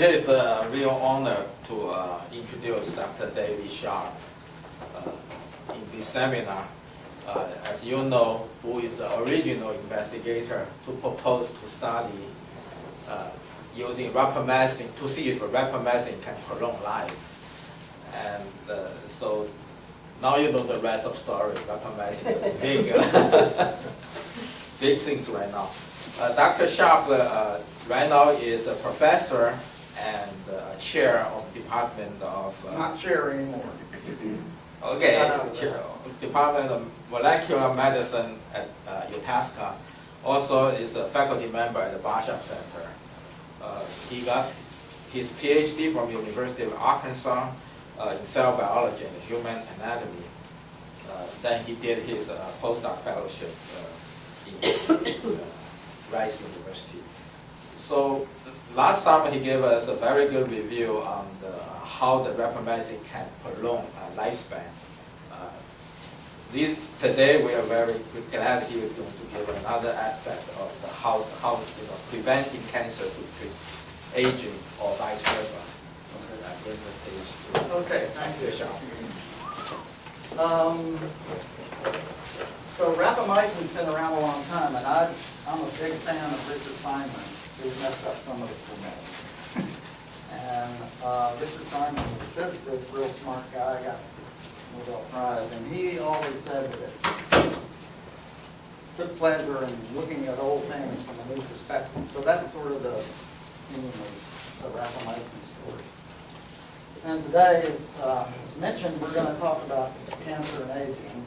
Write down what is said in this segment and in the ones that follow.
It is a real honor to introduce Dr. David Sharp in this seminar. As you know, who is the original investigator to propose to study using rapamycin to see if rapamycin can prolong life. And so now you know the rest of the story. Rapamycin is big, big things right now. Dr. Sharp right now is a professor and chair of Department of... Not chair anymore. Okay, chair, Department of Molecular Medicine at UTHSCSA. Also is a faculty member at the Bishop Center. He got his PhD from University of Arkansas in cell biology and human anatomy. Then he did his postdoc fellowship in Rice University. So last summer he gave us a very good review on how the rapamycin can prolong lifespan. Today we are very glad he is going to give another aspect of how preventing cancer to treat aging or vice versa. In the stage two. Okay, thank you. So rapamycin's been around a long time, and I'm a big fan of Richard Feynman, who messed up some of it for me. And Richard Feynman was a physicist, real smart guy, got Nobel Prize, and he always said that it took pleasure in looking at old things from a new perspective. So that's sort of the meaning of the rapamycin story. And today, as mentioned, we're going to talk about cancer and aging,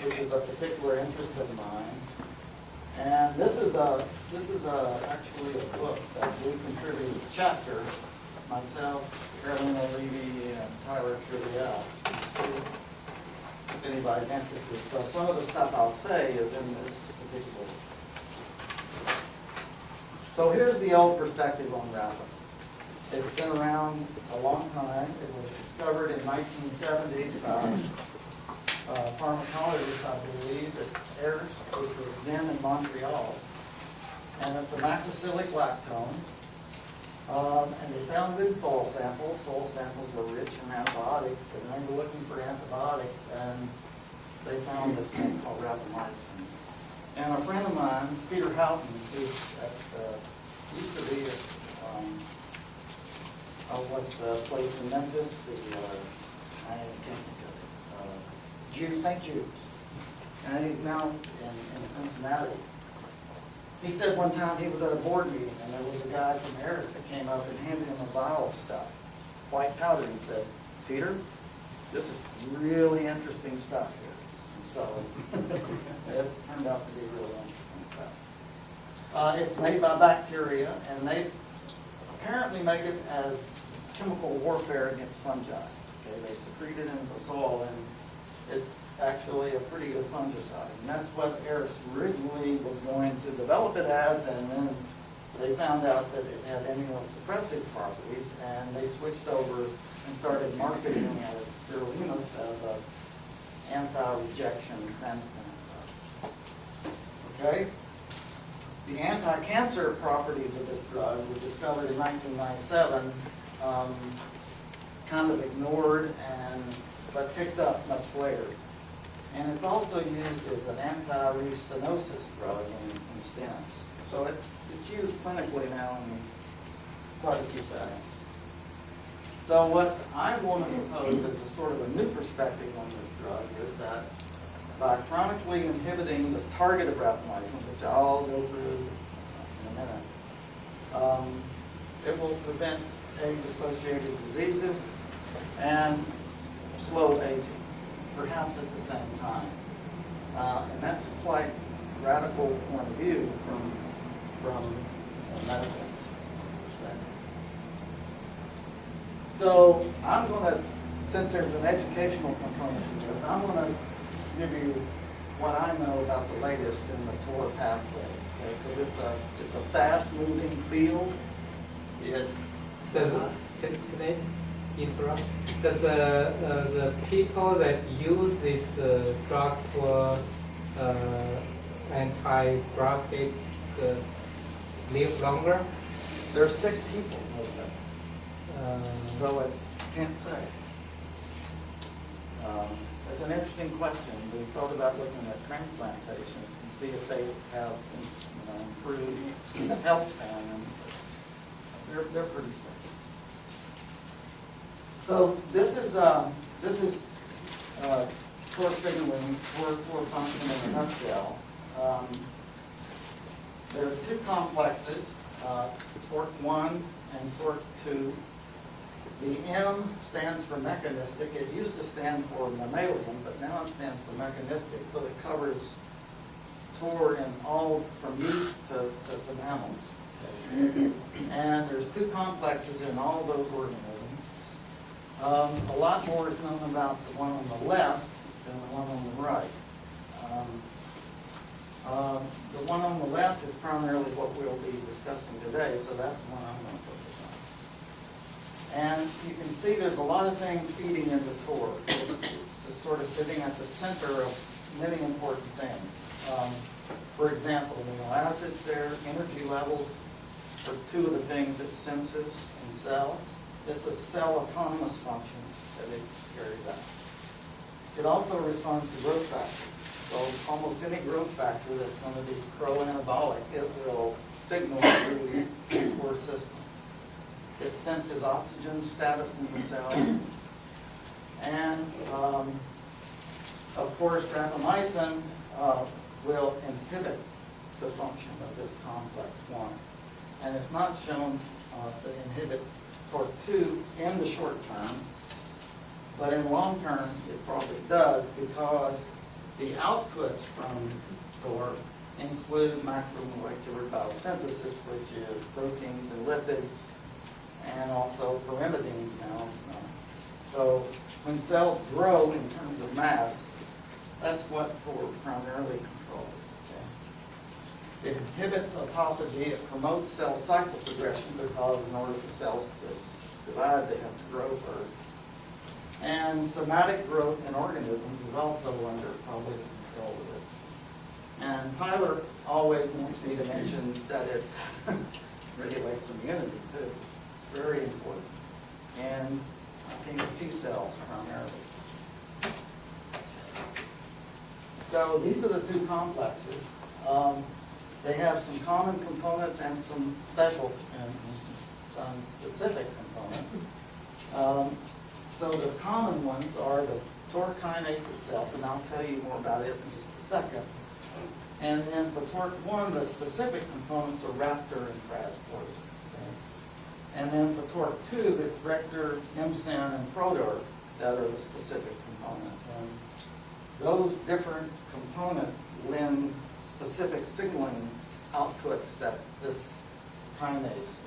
which is a particular interest of mine. And this is actually a book that we contributed a chapter, myself, Carolina Levy, and Tyler Geriatric. If anybody's interested. So some of the stuff I'll say is in this particular book. So here's the old perspective on rapamycin. It's been around a long time. It was discovered in 1970 by pharmacologists, I believe, at HRSA, which was then in Montreal. And it's a macrocyclic lactone. And they found it in soil samples. Soil samples were rich in antibiotics, and they were looking for antibiotics, and they found this thing called rapamycin. And a friend of mine, Peter Houghton, who used to be at what place in Memphis, I can't think of it, St. Jude's, and he's now in Cincinnati. He said one time he was at a board meeting and there was a guy from Eric that came up and handed him a vial of stuff, white powder, and said, "Peter, this is really interesting stuff here." And so it turned out to be really interesting stuff. It's made by bacteria, and they apparently make it as chemical warfare against fungi. Okay, they secrete it into the soil, and it's actually a pretty good fungicide. And that's what HRSA originally was going to develop it as, and then they found out that it had immunosuppressive properties, and they switched over and started marketing it as sirolimus as an anti-rejection transplant drug. Okay? The anti-cancer properties of this drug were discovered in 1997, kind of ignored but picked up much later. And it's also used as an anti-restenosis drug in stems. So it's used clinically now in quite a few settings. So what I want to propose as a sort of a new perspective on this drug is that by chronically inhibiting the target of rapamycin, which I'll go through in a minute, it will prevent age-associated diseases and slow aging, perhaps at the same time. And that's quite a radical point of view from a medical perspective. So I'm going to, since there's an educational component to this, I'm going to give you what I know about the latest in the TOR pathway. Okay, so it's a fast-moving field. Can I interrupt? Does the people that use this drug for anti-graphic live longer? They're sick people, most of them. So it can't say. It's an interesting question. We thought about looking at transplant patients and see if they have, improved health span, and they're pretty sick. So this is torque signaling, torque function in a nutshell. There are two complexes, torque 1 and torque 2. The M stands for mechanistic. It used to stand for mammalian, but now it stands for mechanistic. So it covers torque in all from yeast to mammals. And there's two complexes in all those organisms. A lot more is known about the one on the left than the one on the right. The one on the left is primarily what we'll be discussing today, so that's the one I'm going to focus on. And you can see there's a lot of things feeding into torque. It's sort of sitting at the center of many important things. For example, amino acids, their energy levels are two of the things it senses in cells. This is cell autonomous function that it carries out. It also responds to growth factors. So almost any growth factor that's going to be pro-anabolic, it will signal through the core system. It senses oxygen status in the cell. And of course, rapamycin will inhibit the function of this complex 1. And it's not shown to inhibit torque 2 in the short term, but in long term it probably does, because the outputs from torque include macromolecular biosynthesis, which is proteins and lipids, and also pyrimidines now. So when cells grow in terms of mass, that's what torque primarily controls. Okay? It inhibits autophagy. It promotes cell cycle progression, because in order for cells to divide, they have to grow first. And somatic growth in organisms is also under probably the control of this. And Tyler always wants me to mention that it regulates immunity too. Very important. And I think T cells primarily. So these are the two complexes. They have some common components and some special and some specific components. So the common ones are the torque kinase itself, and I'll tell you more about it in just a second. And then for torque 1, the specific components are raptor and transport. Okay? And then for torque 2, the rector, MSIN, and protor that are the specific components. And those different components lend specific signaling outputs that this kinase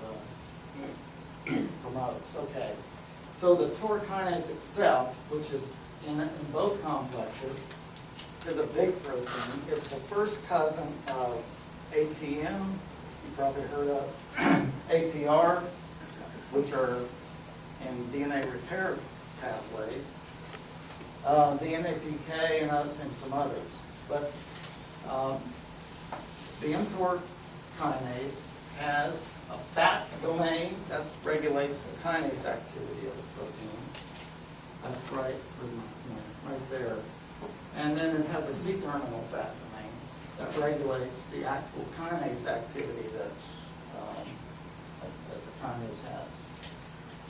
promotes. Okay. So the torque kinase itself, which is in both complexes, is a big protein. It's the first cousin of ATM, you probably heard of, ATR, which are in DNA repair pathways, DNA-PK, and some others. But the mTOR kinase has a fat domain that regulates the kinase activity of the protein. That's right there. And then it has a C-terminal fat domain that regulates the actual kinase activity that the kinase has.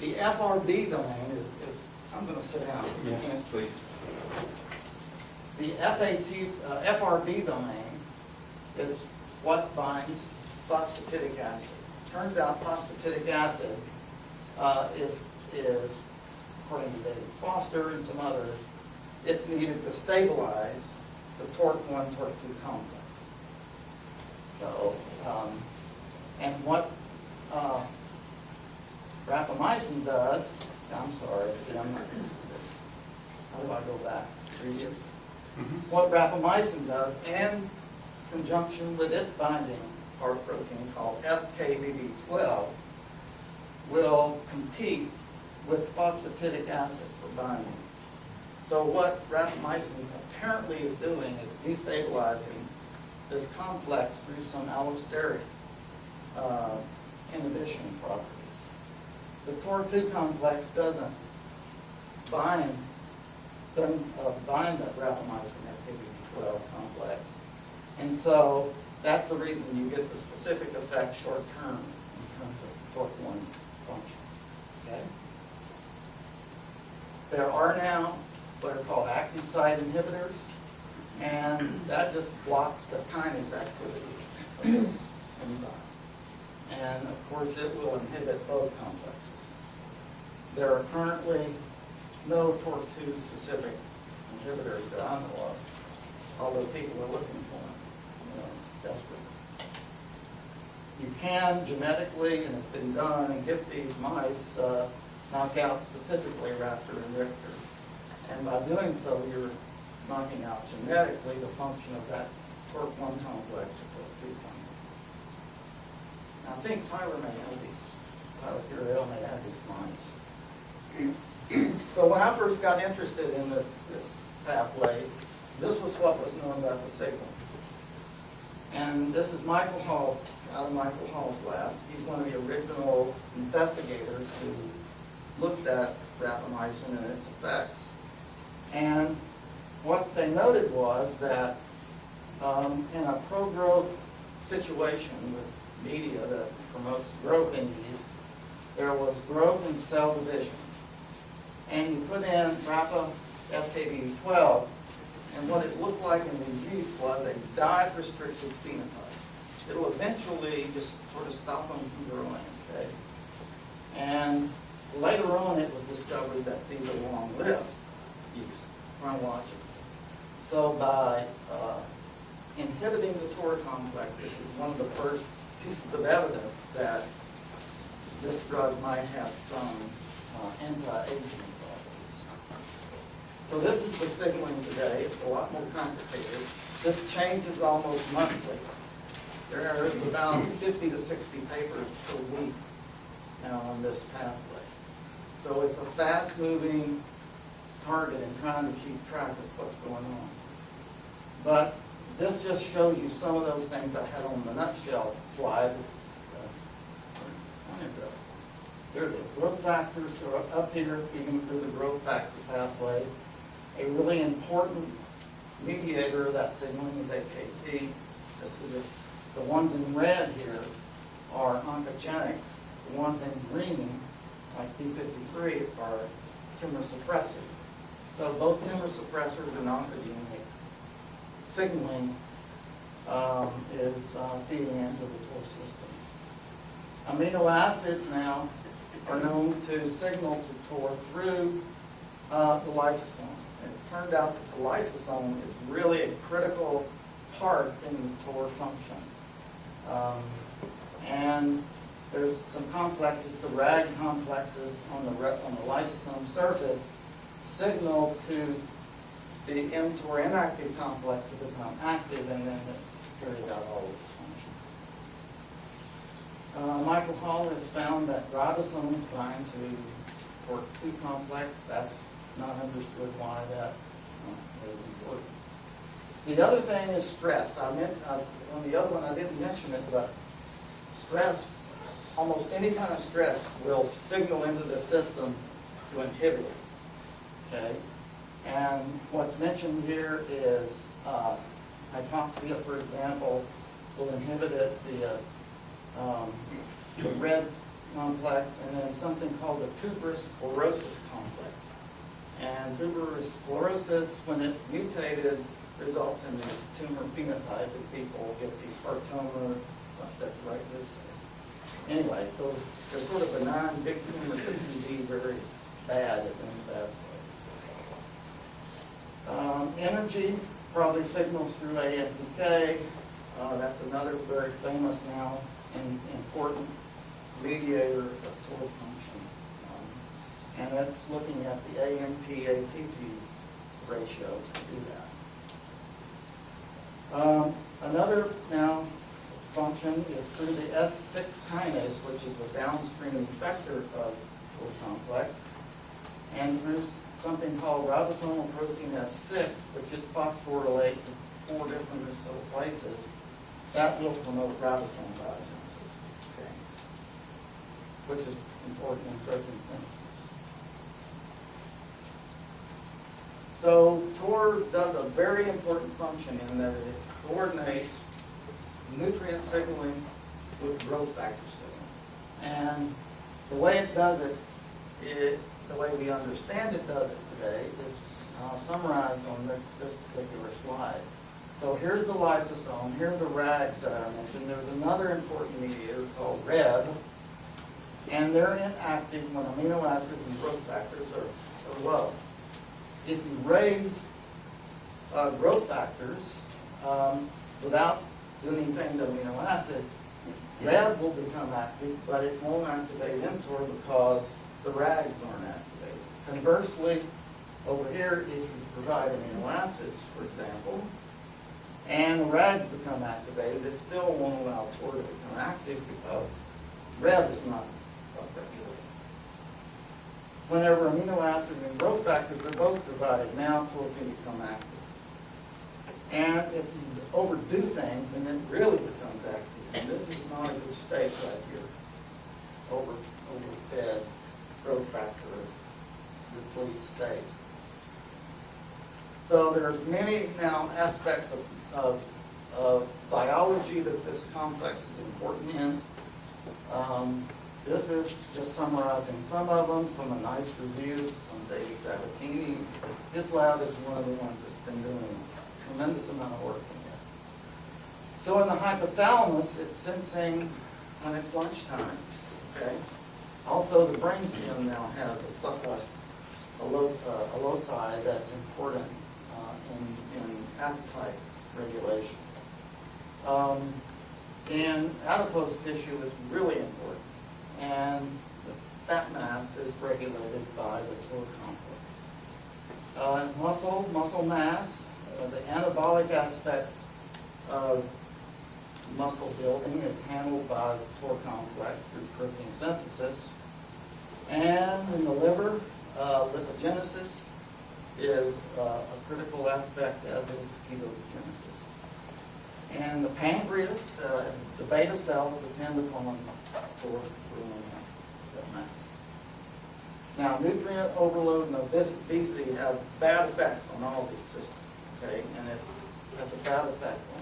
The FRB domain is I'm going to sit down. Yes, please. The FRB domain is what binds phosphatidic acid. Turns out phosphatidic acid is, according to David Foster and some others, it's needed to stabilize the torque 1, torque 2 complex. So, and what rapamycin does, I'm sorry, how do I go back? Previous. What rapamycin does, in conjunction with its binding part protein called FKBB12, will compete with phosphatidic acid for binding. So what rapamycin apparently is doing is destabilizing this complex through some allosteric inhibition properties. The TOR2 complex doesn't bind the rapamycin activity-12 complex. And so that's the reason you get the specific effect short-term in terms of TOR1 function. Okay? There are now what are called active site inhibitors, and that just blocks the kinase activity of this enzyme. And of course, it will inhibit both complexes. There are currently no TOR2 specific inhibitors that I know of, although people are looking for them, desperately. You can genetically, and it's been done, and get these mice knock out specifically Raptor and Richter. And by doing so, you're knocking out genetically the function of that TOR1 complex or TOR2 complex. Now, I think Tyler may have these. Tyler Geriatrics may have these mice. So when I first got interested in this pathway, this was what was known about the signal. And this is Michael Hall, out of Michael Hall's lab. He's one of the original investigators who looked at rapamycin and its effects. And what they noted was that in a pro-growth situation with media that promotes growth in yeast, there was growth in cell division. And you put in Rapa-FKB12, and what it looked like in the yeast was a diet-restricted phenotype. It'll eventually just sort of stop them from growing, okay? And later on, it was discovered that these are long-lived yeast, chronologically. So by inhibiting the TOR complex, this is one of the first pieces of evidence that this drug might have some anti-aging properties. So this is the signaling today. It's a lot more complicated. This changes almost monthly. There are about 50 to 60 papers per week now on this pathway. So it's a fast-moving target in trying to keep track of what's going on. But this just shows you some of those things I had on the nutshell slide. There are the growth factors are up here, feeding through the growth factor pathway. A really important mediator of that signaling is AKT. The ones in red here are oncogenic. The ones in green, like P53, are tumor suppressive. So both tumor suppressors and oncogenic signaling is feeding into the TOR system. Amino acids now are known to signal to TOR through the lysosome. And it turned out that the lysosome is really a critical part in the TOR function. And there's some complexes, the RAG complexes on the lysosome surface signal to the mTOR inactive complex to become active, and then it carries out all of its function. Michael Hall has found that ribosomes bind to TOR2 complex. That's not understood why that is important. The other thing is stress. On the other one, I didn't mention it, but stress, almost any kind of stress will signal into the system to inhibit it. Okay? And what's mentioned here is hypoxia, for example, will inhibit it, the red complex, and then something called the tuberous sclerosis complex. And tuberous sclerosis, when it's mutated, results in this tumor phenotype, and people get these sarcoma, right this. Anyway, they're sort of benign big tumors that can be very bad in bad ways. Energy probably signals through AMPK. That's another very famous now and important mediator of TOR function. And that's looking at the AMP-ATP ratio to do that. Another now function is through the S6 kinase, which is the downstream effector of TOR complex, and through something called ribosomal protein S6, which it phosphorylates in 4 different or so places. That will promote ribosome biogenesis. Okay. which is important in protein synthesis. So TOR does a very important function in that it coordinates nutrient signaling with growth factor signaling. And the way it does it, the way we understand it does it today is summarized on this particular slide. So here's the lysosome, here are the rags that I mentioned. There's another important mediator called REB, and they're inactive when amino acids and growth factors are low. If you raise growth factors without doing anything to amino acids, REB will become active, but it won't activate mTOR because the rags aren't activated. Conversely, over here, if you provide amino acids, for example, and the rags become activated, it still won't allow TOR to become active because REB is not upregulated. Whenever amino acids and growth factors are both provided, now TOR can become active. And if you overdo things, then it really becomes active. And this is not a good state right here. Overfed, growth factor, deplete state. So there's many now aspects of biology that this complex is important in. This is just summarizing some of them from a nice review from David Sabatini. His lab is one of the ones that's been doing a tremendous amount of work in it. So in the hypothalamus, it's sensing when it's lunchtime, okay? Also, the brainstem now has a loci that's important in appetite regulation. And adipose tissue is really important. And the fat mass is regulated by the TOR complex. Muscle mass, the anabolic aspects of muscle building is handled by the TOR complex through protein synthesis. And in the liver, lipogenesis is a critical aspect, as is ketogenesis. And the pancreas, the beta cells depend upon TOR mass. Now, nutrient overload and obesity have bad effects on all these systems, okay? And it has a bad effect on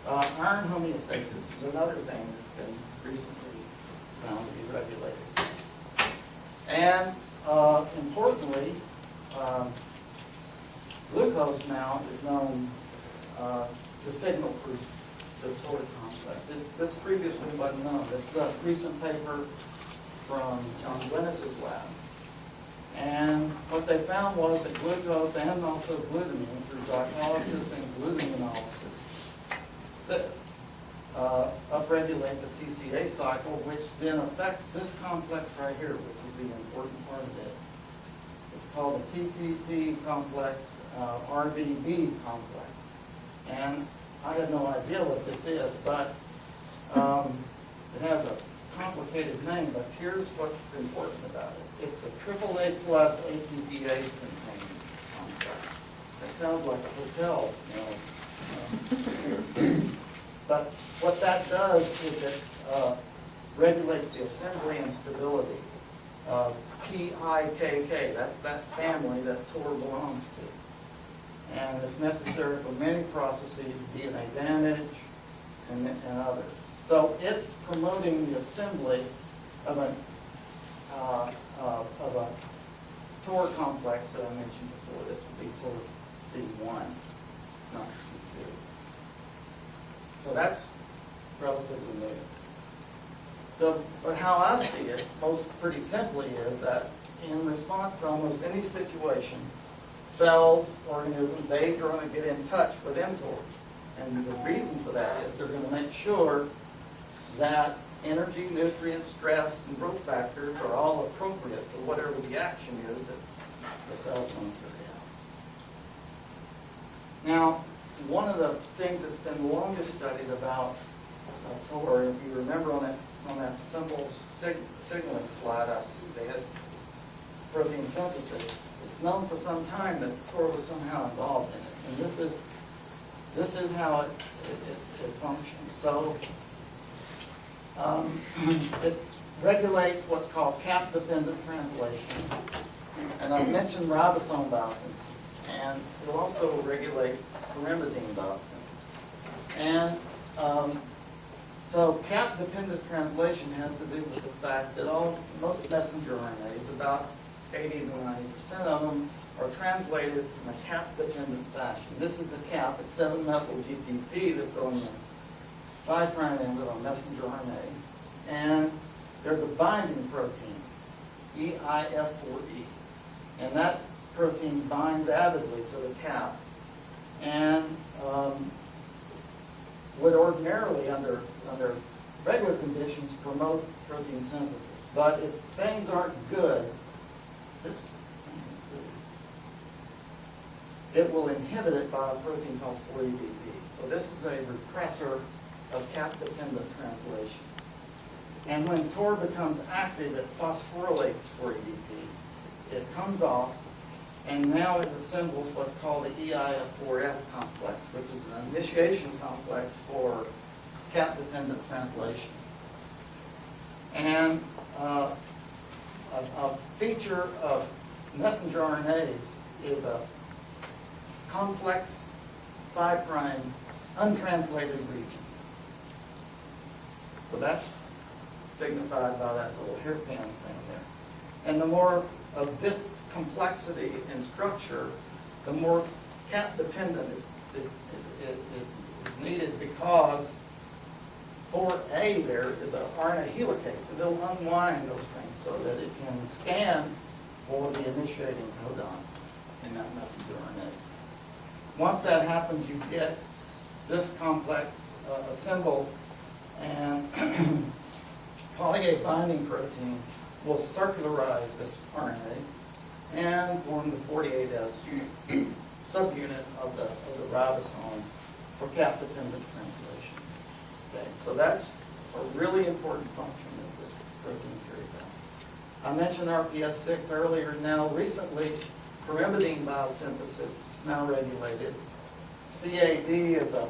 TOR. Iron homeostasis is another thing that's been recently found to be regulated. And importantly, glucose now is known to signal through the TOR complex. This previously wasn't known. This is a recent paper from John Glennis's lab. And what they found was that glucose and also glutamine through glycolysis and glutaminolysis that upregulate the TCA cycle, which then affects this complex right here, which is the important part of it. It's called the TTT complex, RBB complex. And I had no idea what this is, but it has a complicated name, but here's what's important about it. It's a AAA plus ATPase containing complex. That sounds like a hotel, but what that does is it regulates the assembly and stability of PIKK, that family that TOR belongs to. And it's necessary for many processes, DNA damage, and others. So it's promoting the assembly of a TOR complex that I mentioned before. This would be TOR C1, not C2. So that's relatively new. So, but how I see it, pretty simply, is that in response to almost any situation, cells, organisms, they're going to get in touch with mTOR. And the reason for that is they're going to make sure that energy, nutrients, stress, and growth factors are all appropriate for whatever the action is that the cell's going to carry out. Now, one of the things that's been longest studied about TOR, if you remember on that simple signaling slide, they had protein synthesis. It's known for some time that TOR was somehow involved in it, and this is how it functions. So It regulates what's called cap-dependent translation. And I mentioned ribosome biosynthesis, and it will also regulate pyrimidine biosynthesis. And so cap-dependent translation has to do with the fact that most messenger RNAs, about 80 to 90% of them, are translated in a cap-dependent fashion. This is the cap, it's 7-methyl-GTP that's on the 5' end of a messenger RNA. And they're the binding protein, EIF4E. And that protein binds avidly to the cap and would ordinarily, under regular conditions, promote protein synthesis. But if things aren't good, it will inhibit it by a protein called 4EBP. So this is a repressor of cap-dependent translation. And when TOR becomes active, it phosphorylates 4EBP. It comes off, and now it assembles what's called the EIF4F complex, which is an initiation complex for cap-dependent translation. And a feature of messenger RNAs is a complex 5' untranslated region. So that's signified by that little hairpin thing there. And the more of this complexity in structure, the more cap-dependent is needed, because 4A there is an RNA helicase, and it'll unwind those things so that it can scan for the initiating codon in that messenger RNA. Once that happens, you get this complex assembled, and poly-A binding protein will circularize this RNA and form the 48S subunit of the ribosome for cap-dependent translation. Okay, so that's a really important function of this protein carrier. I mentioned RPS6 earlier. Now, recently, pyrimidine biosynthesis is now regulated. CAD is a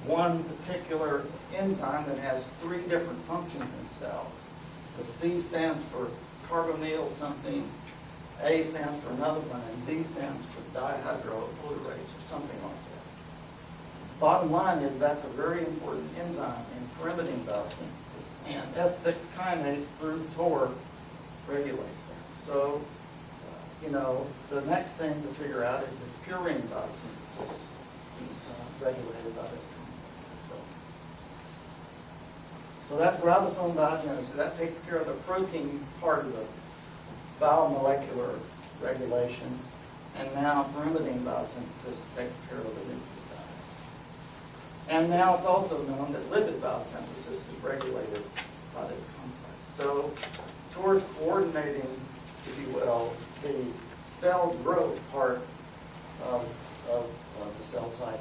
one particular enzyme that has 3 different functions in cells. The C stands for carbonyl something, A stands for another one, and D stands for dihydroxyurease or something like that. Bottom line is that's a very important enzyme in pyrimidine biosynthesis, and S6 kinase through TOR regulates that. So, the next thing to figure out is the purine biosynthesis regulated by this complex. So that's ribosome biogenesis. That takes care of the protein part of the biomolecular regulation. And now pyrimidine biosynthesis takes care of the nucleotide. And now it's also known that lipid biosynthesis is regulated by this complex. So towards coordinating, if you will, the cell growth part of the cell cycle.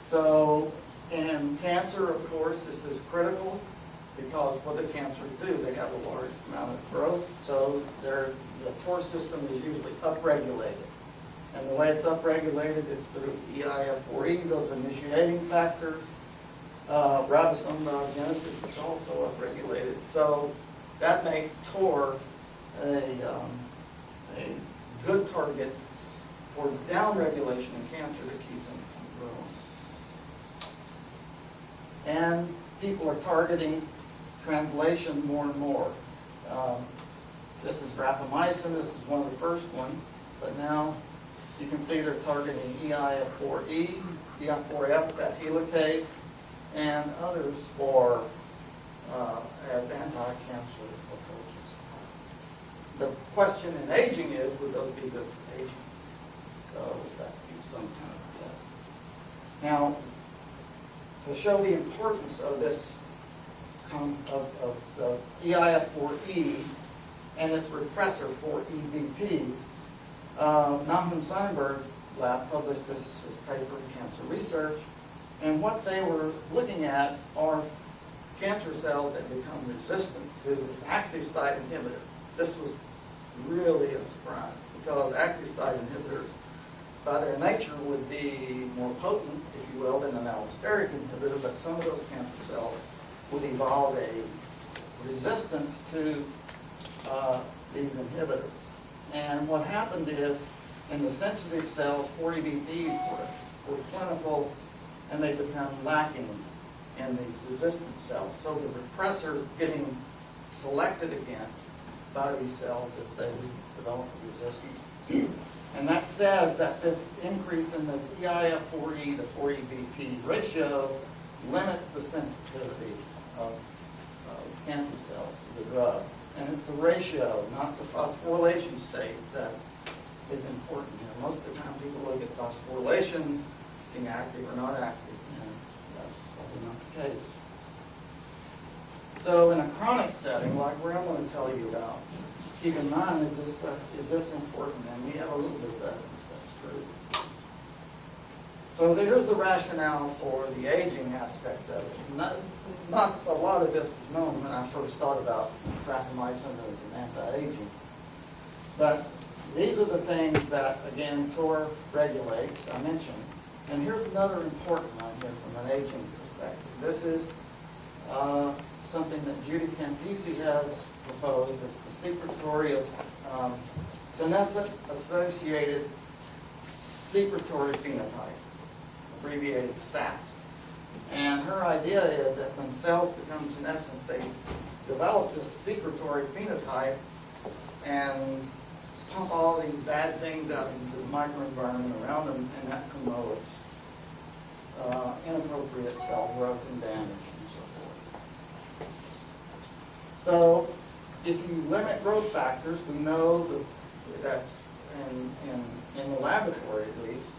So in cancer, of course, this is critical, because what do cancers do? They have a large amount of growth, so the TOR system is usually upregulated. And the way it's upregulated is through EIF4E, those initiating factors. Ribosome biogenesis is also upregulated. So that makes TOR a good target for downregulation in cancer to keep them from growing. And people are targeting translation more and more. This is rapamycin. This is one of the first ones, but now you can see they're targeting EIF4E, EI4F, that helicase, and others for as anti-cancer approaches. The question in aging is, would those be good for aging? So that would be some kind of test. Now, to show the importance of this of the EIF4E and its repressor for EBP, Nahum Seinberg lab published this paper in Cancer Research, and what they were looking at are cancer cells that become resistant to this active site inhibitor. This was really a surprise, because active site inhibitors by their nature would be more potent, if you will, than an allosteric inhibitor, but some of those cancer cells would evolve a resistance to these inhibitors. And what happened is, in the sensitive cells, 40BPs were plentiful, and they become lacking in the resistant cells. So the repressor getting selected against by these cells as they develop resistance. And that says that this increase in this EIF4E to 40BP ratio limits the sensitivity of cancer cells to the drug. And it's the ratio, not the phosphorylation state, that is important here. Most of the time people look at phosphorylation being active or not active, and that's probably not the case. So in a chronic setting, like where I'm going to tell you about, keep in mind, is this important? And we have a little bit of evidence that's true. So there's the rationale for the aging aspect of it. Not a lot of this was known when I first thought about rapamycin as an anti-aging. But these are the things that, again, TOR regulates, I mentioned. And here's another important one here from an aging perspective. This is something that Judy Campisi has proposed. It's the secretory of senescent-associated secretory phenotype, abbreviated SAT. And her idea is that when cells become senescent, they develop this secretory phenotype and pump all these bad things out into the microenvironment around them, and that promotes inappropriate cell growth and damage and so forth. So if you limit growth factors, we know that in the laboratory at least,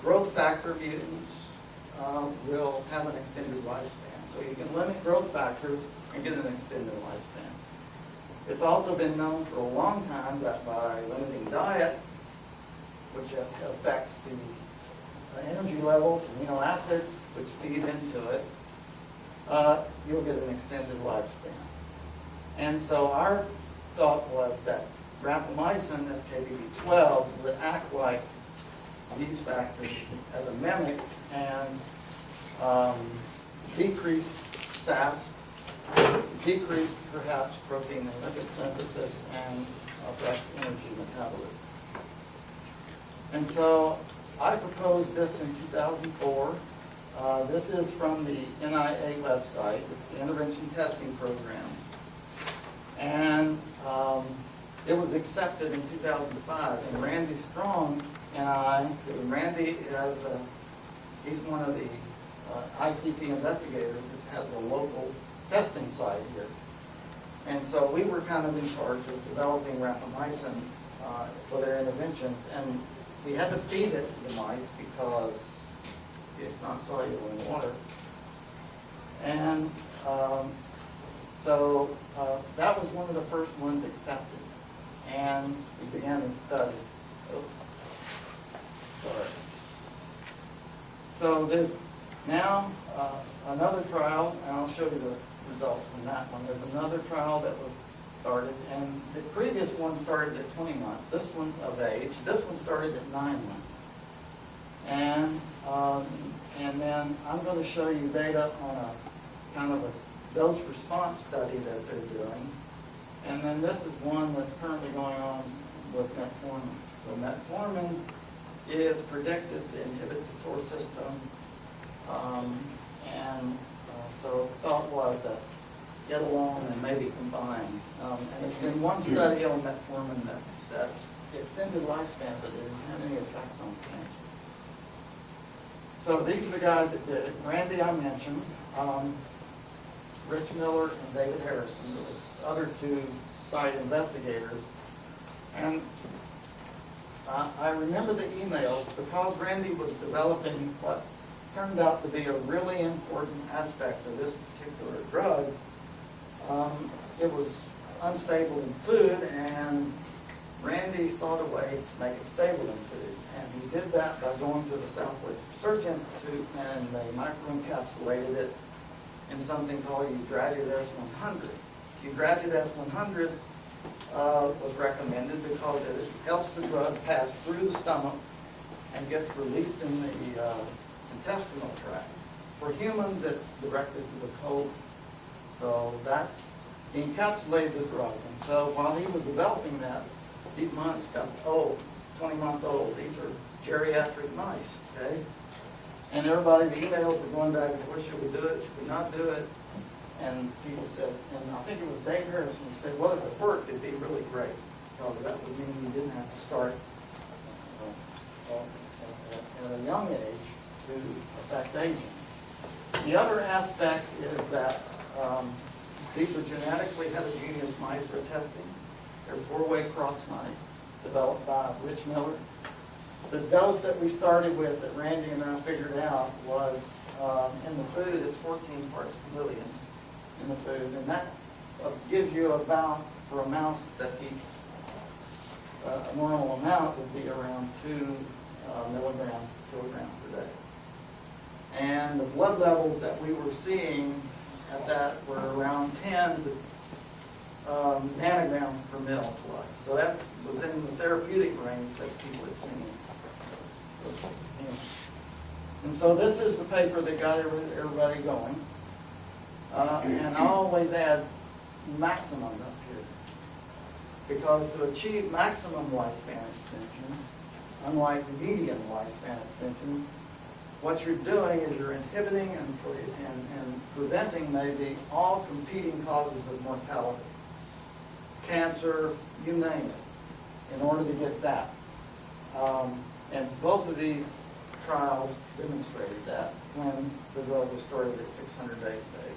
growth factor mutants will have an extended lifespan. So you can limit growth factors and get an extended lifespan. It's also been known for a long time that by limiting diet, which affects the energy levels, amino acids, which feed into it, you'll get an extended lifespan. And so our thought was that rapamycin at KBB12 would act like these factors as a mimic and decrease SAPs, decrease perhaps protein and lipid synthesis, and affect energy metabolism. And so I proposed this in 2004. This is from the NIA website, the Intervention Testing Program. And it was accepted in 2005. And Randy Strong and I, Randy he's one of the ITP investigators that has a local testing site here. And so we were kind of in charge of developing rapamycin for their intervention. And we had to feed it to the mice because it's not soluble in water. And so that was one of the first ones accepted. And we began to study. Oops. Sorry. So there's now another trial, and I'll show you the results from that one. There's another trial that was started, and the previous one started at 20 months. This one of age. This one started at 9 months. And then I'm going to show you data on a kind of a dose response study that they're doing. And then this is one that's currently going on with metformin. So metformin is predicted to inhibit the TOR system. So the thought was that get along and maybe combine. And there's been one study on metformin that extended lifespan, but it didn't have any effect on cancer. So these are the guys that did it. Randy I mentioned, Rich Miller and David Harrison, the other two site investigators. And I remember the emails because Randy was developing what turned out to be a really important aspect of this particular drug. It was unstable in food, and Randy sought a way to make it stable in food. And he did that by going to the Southwest Research Institute, and they microencapsulated it in something called Geriatrics 100. Geriatrics 100 was recommended because it helps the drug pass through the stomach and gets released in the intestinal tract. For humans, it's directed to the colon. So that encapsulated the drug. And so while he was developing that, these mice got old, 20-month-old. These are geriatric mice, okay? And everybody, the emails were going back and forth, should we do it, should we not do it? And people said, and I think it was Dave Harrison, he said, well, if it worked, it'd be really great. Because that would mean you didn't have to start at a young age to affect aging. The other aspect is that these are genetically heterogeneous mice they're testing. They're four-way cross mice developed by Rich Miller. The dose that we started with that Randy and I figured out was in the food, it's 14 parts per million in the food. And that gives you about, for a mouse that eats a normal amount would be around 2 milligrams per kilogram per day. And the blood levels that we were seeing at that were around 10 to nanograms per mil twice. So that was in the therapeutic range that people had seen. And so this is the paper that got everybody going. And I always add maximum up here. Because to achieve maximum lifespan extension, unlike median lifespan extension, what you're doing is you're inhibiting and preventing maybe all competing causes of mortality. Cancer, you name it, in order to get that. And both of these trials demonstrated that when the drug was started at 600 days of age.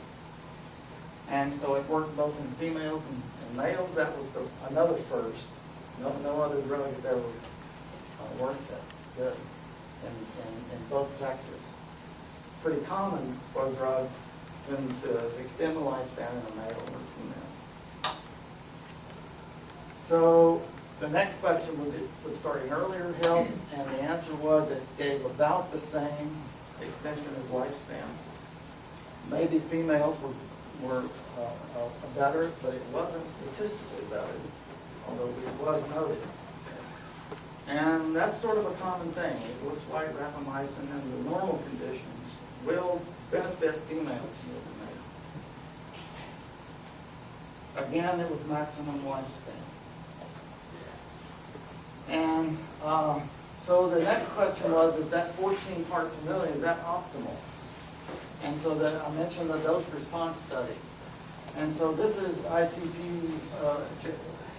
And so it worked both in females and males. That was another first. No other drug has ever worked that good in both sexes. Pretty common for a drug to extend the lifespan in a male or female. So the next question was starting earlier health, and the answer was it gave about the same extension of lifespan. Maybe females were better, but it wasn't statistically better, although it was noted. And that's sort of a common thing. It looks like rapamycin in the normal conditions will benefit females more than males. Again, it was maximum lifespan. And so the next question was, is that 14 parts per million, is that optimal? And so that I mentioned the dose response study. And so this is ITP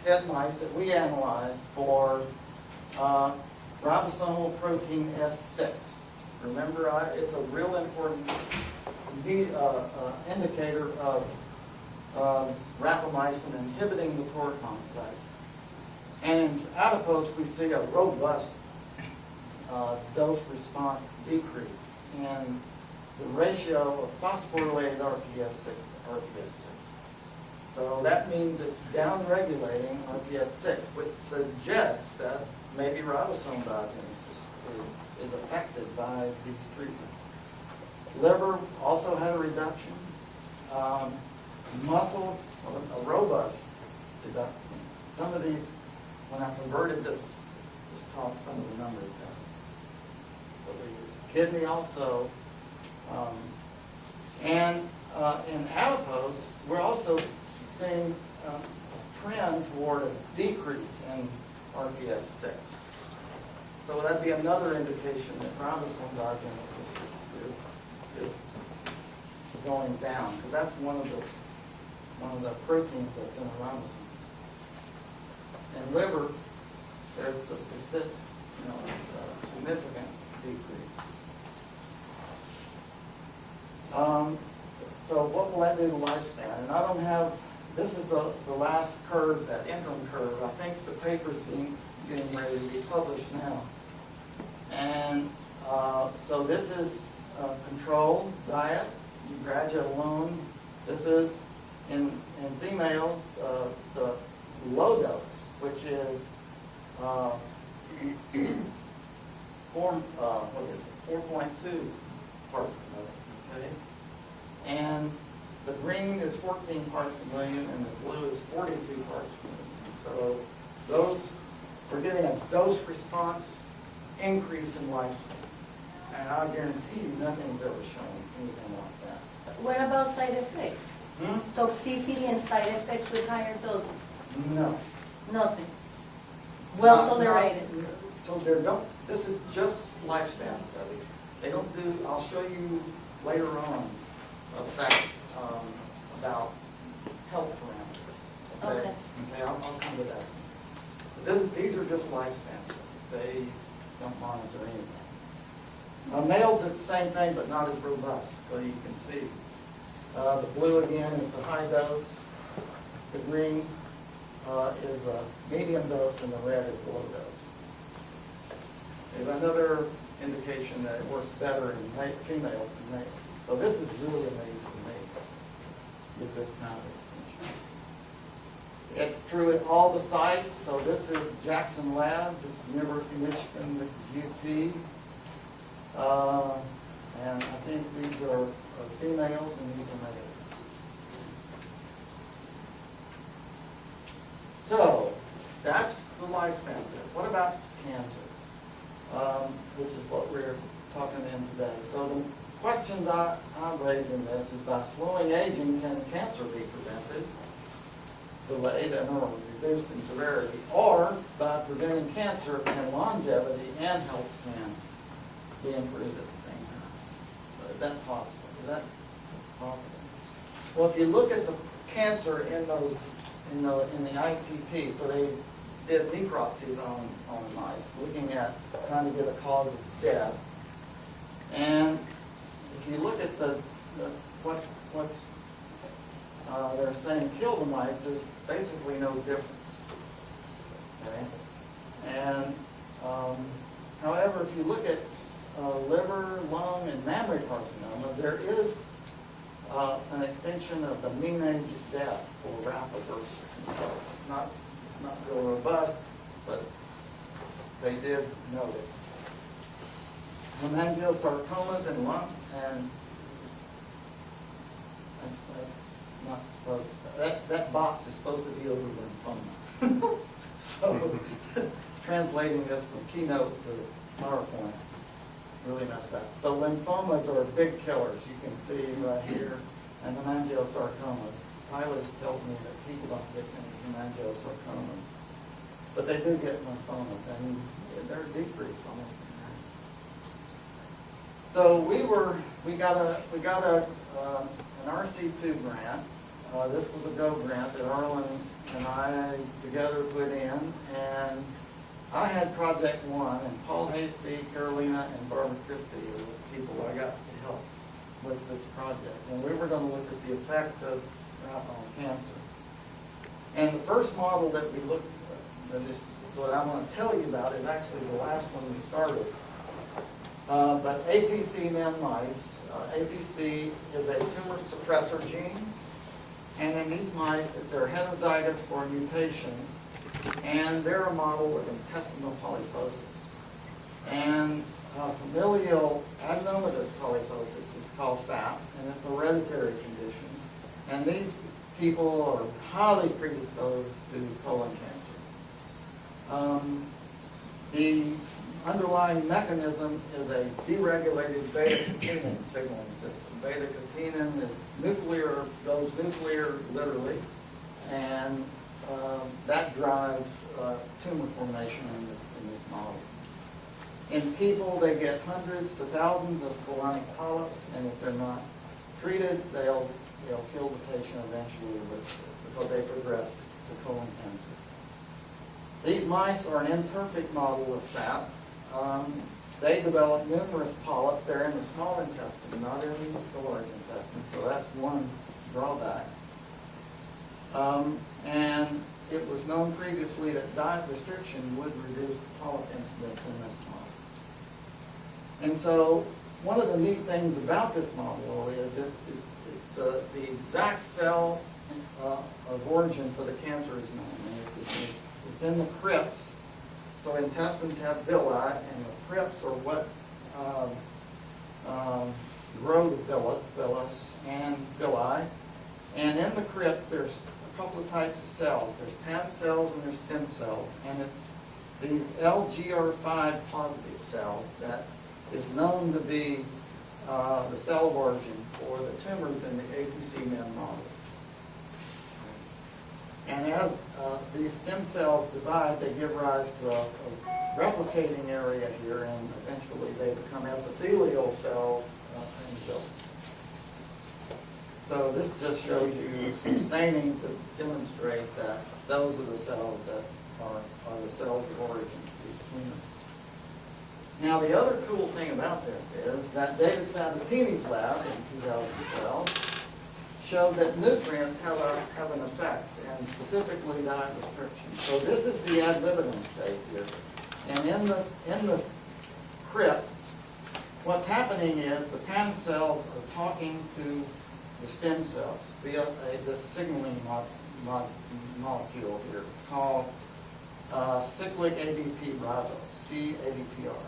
head mice that we analyzed for ribosomal protein S6. Remember, it's a real important indicator of rapamycin inhibiting the core complex. And in adipose, we see a robust dose response decrease in the ratio of phosphorylated RPS6 to RPS6. So that means it's downregulating RPS6, which suggests that maybe ribosome biogenesis is affected by these treatments. Liver also had a reduction. Muscle, a robust reduction. Some of these, when I converted this, just talk some of the numbers down. Kidney also, and in adipose, we're also seeing a trend toward a decrease in RPS6. So that'd be another indication that ribosome biogenesis is going down, because that's one of the proteins that's in a ribosome. In liver, there's just a significant decrease. So what will that do to lifespan? And I don't have, this is the last curve, that interim curve. I think the paper's getting ready to be published now. And so this is control diet, you graduate alone. This is, in females, the low dose, which is 4.2 parts per million, okay? And the green is 14 parts per million, and the blue is 42 parts per million. So those, we're getting a dose response increase in lifespan. And I guarantee you, nothing's ever shown anything like that. What about side effects? Toxicity and side effects with higher doses? No. Nothing. Well Not- tolerated. So there don't, this is just lifespan study. They don't do, I'll show you later on effects about health parameters. Okay. Okay, I'll come to that. But these are just lifespan studies. They don't monitor anything. Males it's the same thing, but not as robust, so you can see. The blue again is the high dose. The green is a medium dose, and the red is low dose. There's another indication that it works better in females than males. So this is really amazing to me with this kind of extension. It's true at all the sites. So this is Jackson Lab, this is University of Michigan, this is UT. And I think these are females and these are males. So that's the lifespan test. What about cancer? Which is what we're talking in today. So the questions I'm raising this is, by slowing aging, can cancer be prevented, delayed, or reduced in severity? Or by preventing cancer, can longevity and health span be improved at the same time? Is that possible? Is that possible? Well, if you look at the cancer in those in the ITP, so they did necropsies on mice, looking at trying to get a cause of death. And if you look at what's they're saying kill the mice, there's basically no difference. Okay? And however, if you look at liver, lung, and mammary carcinoma, there is an extension of the mean age of death for rapid versus control. It's not real robust, but they did note it. Hemangiosarcomas in lung, and that's not supposed, that box is supposed to be over lymphoma. So translating this from Keynote to PowerPoint really messed up. So lymphomas are big killers. You can see right here, and hemangiosarcomas. Tyler tells me that people don't get many hemangiosarcomas, but they do get lymphomas, and they're decreased almost in half. So we got an RC2 grant. This was a GO grant that Arlen and I together put in, and I had Project 1, and Paul Hasty, Carolina, and Barbara Christie were the people I got to help with this project. And we were going to look at the effect of on cancer. And the first model that we looked at, and this is what I want to tell you about, is actually the last one we started. But APC-NEM mice, APC is a tumor suppressor gene, and in these mice, they're heterozygous for a mutation, and they're a model of intestinal polyposis. And familial adenomatous polyposis is called FAP, and it's a hereditary condition. And these people are highly predisposed to colon cancer. The underlying mechanism is a deregulated beta-catenin signaling system. Beta-catenin is nuclear, goes nuclear literally, and that drives tumor formation in this model. In people, they get hundreds to thousands of colonic polyps, and if they're not treated, they'll kill the patient eventually because they progress to colon cancer. These mice are an imperfect model of FAP. They develop numerous polyps. They're in the small intestine, not in the large intestine, so that's one drawback. And it was known previously that diet restriction would reduce polyp incidence in this model. And so one of the neat things about this model is that the exact cell of origin for the cancer is known. And it's in the crypts. So intestines have villi, and the crypts are what grow the villus and villi. And in the crypt, there's a couple of types of cells. There's pad cells and there's stem cells. And it's the LGR5 positive cell that is known to be the cell of origin for the tumors in the APC-MEN model. And as these stem cells divide, they give rise to a replicating area here, and eventually they become epithelial cells in the building. So this just shows you some staining to demonstrate that those are the cells that are the cells of origin for these tumors. Now the other cool thing about this is that David Sabatini's lab in 2012 showed that nutrients have an effect, and specifically diet restriction. So this is the ad libitum state here. And in the crypt, what's happening is the pan cells are talking to the stem cells via this signaling molecule here called cyclic ADP ribose, CADPR.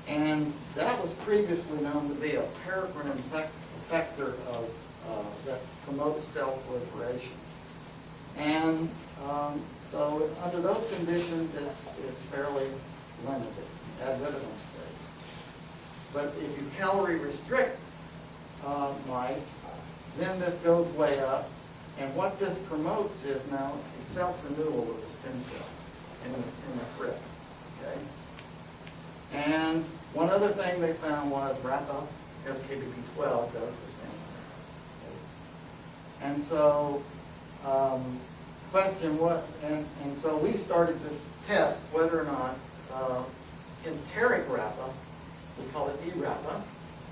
And that was previously known to be a paracrine effector of that promotes cell proliferation. And so under those conditions, it's fairly limited, ad libitum state. But if you calorie restrict mice, then this goes way up. And what this promotes is now a self-renewal of the stem cell in the crypt. Okay? And one other thing they found was Rapamycin, FKBP12 does the same thing. Okay? And so, question what, and so we started to test whether or not enteric Rapa, we call it E-Rapa,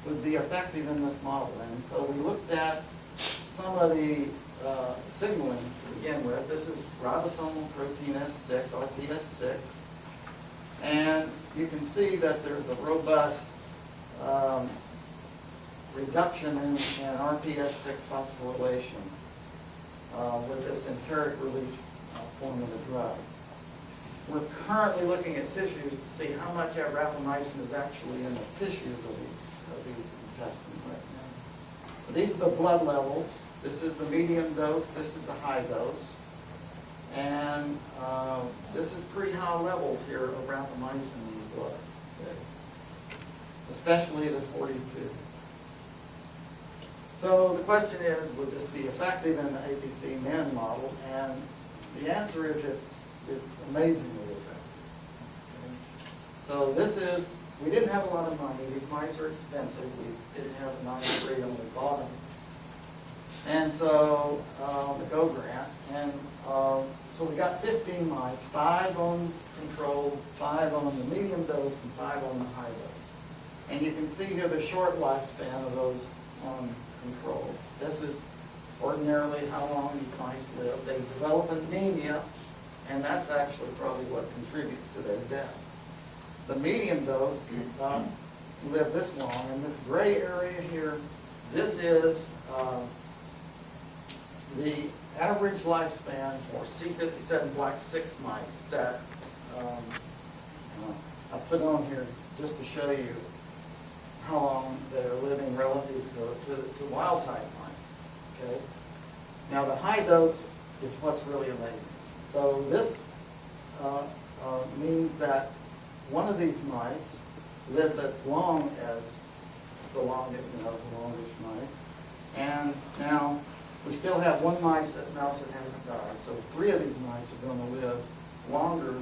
would be effective in this model. And so we looked at some of the signaling to begin with. This is ribosomal protein S6, RPS6. And you can see that there's a robust reduction in RPS6 phosphorylation with this enteric release form of the drug. We're currently looking at tissues to see how much of rapamycin is actually in the tissues of these intestines right now. These are the blood levels. This is the medium dose. This is the high dose. And this is pretty high levels here of rapamycin in the blood, okay? Especially the 42. So the question is, would this be effective in the APC-MEN model? And the answer is it's amazingly effective. Okay? So this is, we didn't have a lot of money. These mice are expensive. We didn't have a 93 on the bottom. And so the GO grant, and so we got 15 mice, 5 on control, 5 on the medium dose, and 5 on the high dose. And you can see here the short lifespan of those on control. This is ordinarily how long these mice live. They develop anemia, and that's actually probably what contributes to their death. The medium dose live this long, and this gray area here, this is the average lifespan for C57 black 6 mice that I put on here just to show you how long they're living relative to wild type mice. Okay. Now the high dose is what's really amazing. So this means that one of these mice lived as long as the longest mice, and now we still have one mouse that hasn't died. So 3 of these mice are going to live longer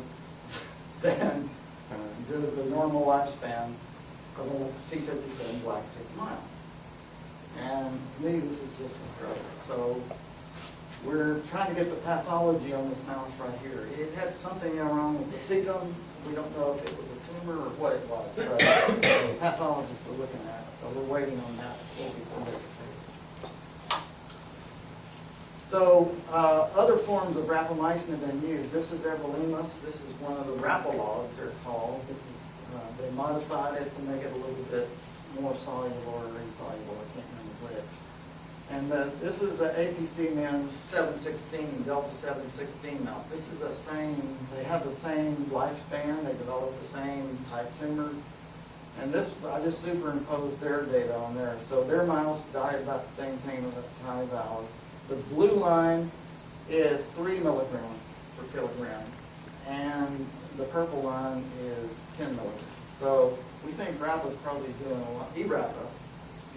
than the normal lifespan of a C57 black 6 mile. And to me, this is just incredible. So we're trying to get the pathology on this mouse right here. It had something wrong with the cecum. We don't know if it was a tumor or what it was, but the pathologists were looking at it. So we're waiting on that before we submit the paper. So other forms of rapamycin have been used. This is everolimus. This is one of the rapalogs, they're called. This is, they modified it to make it a little bit more soluble or insoluble. I can't remember which. And this is the APC-MEN 716, Delta 716 mouse. This is the same, they have the same lifespan, they develop the same type tumor. And this, I just superimposed their data on there. So their mouse died about the same time as ours. The blue line is 3 milligrams per kilogram, and the purple line is 10 milligrams. So we think Rapa's probably doing a lot, E-Rapa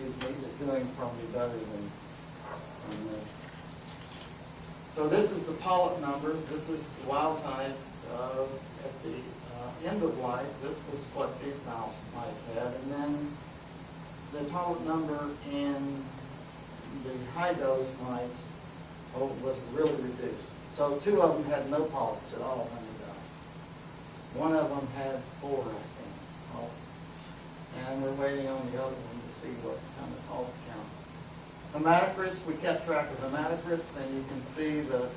is doing probably better than this. So this is the polyp number. This is wild type. At the end of life, this was what these mouse mice had. And then the polyp number in the high dose mice was really reduced. So 2 of them had no polyps at all when they died. 1 of them had 4, I think. And we're waiting on the other one to see what kind of polyp count. Hematocrits, we kept track of hematocrits, and you can see that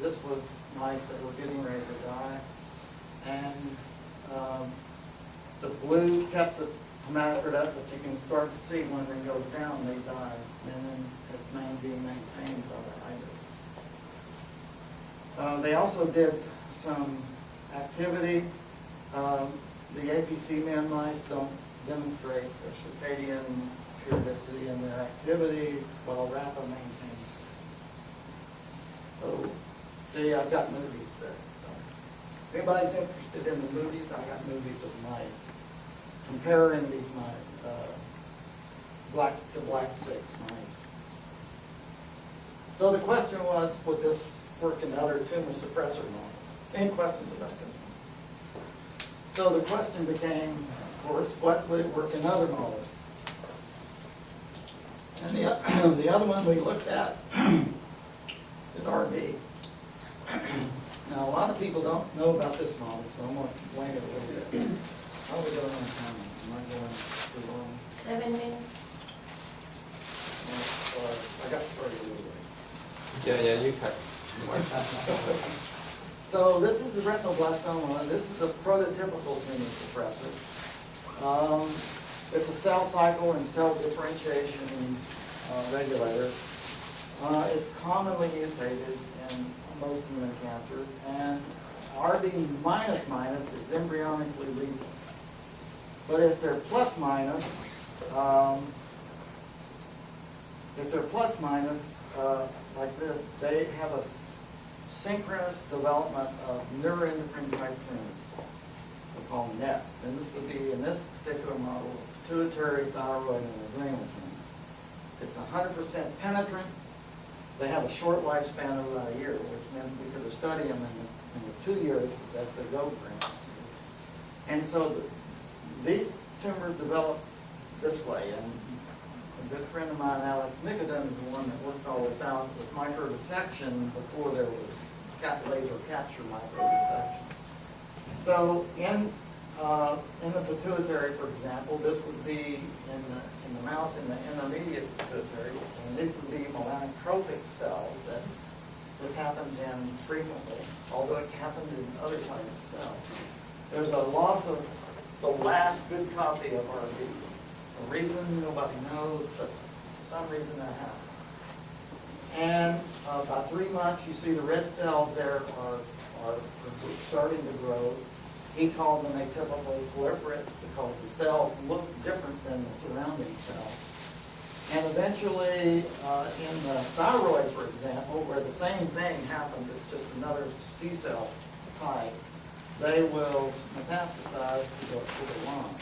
this was mice that were getting ready to die. And the blue kept the hematocrit up, but you can start to see when it goes down, they die. And then it's being maintained by the high dose. They also did some activity. The APC man mice don't demonstrate their circadian periodicity in their activity, while Rapa maintains. So, see, I've got movies that, if anybody's interested in the movies, I got movies of mice, comparing these mice, black 6 mice. So the question was, would this work in other tumor suppressor models? Any questions about this? So the question became, of course, what would it work in other models? And the other one we looked at is RB. Now, a lot of people don't know about this model, so I'm going to explain it a little bit. How are we going on time? Am I going too long? 7 minutes. I got started a little late. Yeah, you cut. So this is the retinoblastoma. This is a prototypical tumor suppressor. It's a cell cycle and cell differentiation regulator. It's commonly mutated in most human cancers, and RB minus is embryonically lethal. But if they're plus minus, like this, they have a synchronous development of neuroendocrine type tumors. We're calling NETs. And this would be, in this particular model, pituitary, thyroid, and adrenal tumors. It's 100% penetrant. They have a short lifespan of about a year, which meant we could study them in the 2 years that the GOAT grant. And so these tumors develop this way. And a good friend of mine, Alex Nicodem, is the one that worked all this out with microdissection before there was laser capture microdissection. So in the pituitary, for example, this would be in the mouse in the intermediate pituitary, and these would be melanotropic cells that this happens in frequently, although it happens in other kinds of cells. There's a loss of the last good copy of RB. A reason nobody knows, but for some reason that happens. And about 3 months, you see the red cells there are starting to grow. He called them atypical proliferate because the cells look different than the surrounding cells. And eventually, in the thyroid, for example, where the same thing happens, it's just another C cell type, they will metastasize to the lung.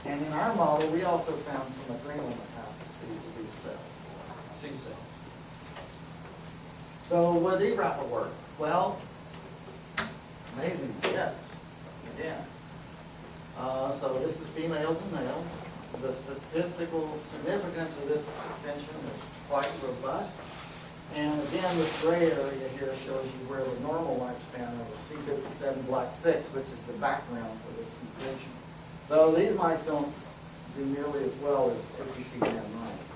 And in our model, we also found some adrenal metastases of these cells, C cells. So would E-Rapa work? Well, amazing, yes, again. So this is females and males. The statistical significance of this extension is quite robust. And again, this gray area here shows you where the normal lifespan of a C57 black 6, which is the background for this mutation. So these mice don't do nearly as well as APC mice.